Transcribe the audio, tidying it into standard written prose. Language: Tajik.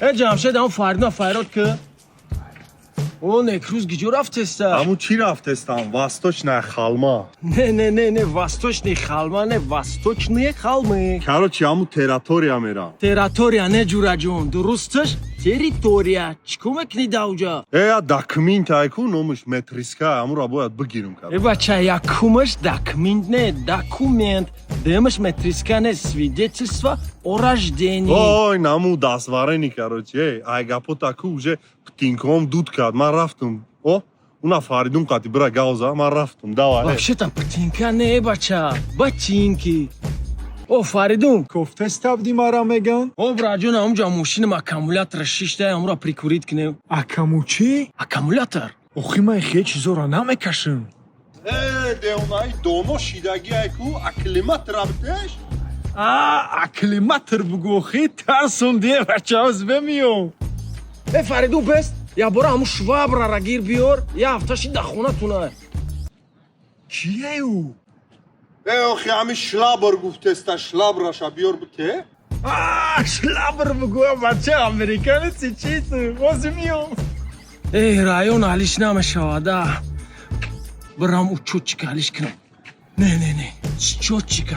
جمشید همون فراد که اون یک روز گیجو رفتسته همون چی رفتستم؟ واستوچنaya خالما. نه واستوچنی خالما نه واستوچنی خالمه Короче, همون تراتوریا میرم. تراتوریا نه جورا جون درستش تریتوریا چیکو میکنی داوجا یا داکمنت айку номиш метриска, همون را باید بگیرم ای بچه якумش документ не документ демаш метриска не свидетельство о рождении Ой, наму дасварени, короче. Ай гапотаку уже птинком дуд кард. Ман рафтум. О, уна Фаридун қати бира гауза, ман рафтум. Давай. вообще-то птинка не бача ботинки о Фаридун کوفتستابدی مرا میگن؟ о браҷон ҳамҷа мошинам аккумулятора шишта ҳамро прикурид кинем акаму чӣ? аккумулятор охи ман хе чизоро намекашам. Деунай доно шидаги айку аклимат рафтеш? аклиматр бугу охи тарсунди бачаоз бемиём. э Фаридун бест я бора ҳамун швабрара гир биёр я ҳафташи да хонатуна чие ӯ? охи ҳами шлабр гуфтеста шлабраша биёр бите? шлабр бугу бача американеци читу озу миём. район ҳалиш намешавада барам у чотчик ҳалиш кунам не счётчик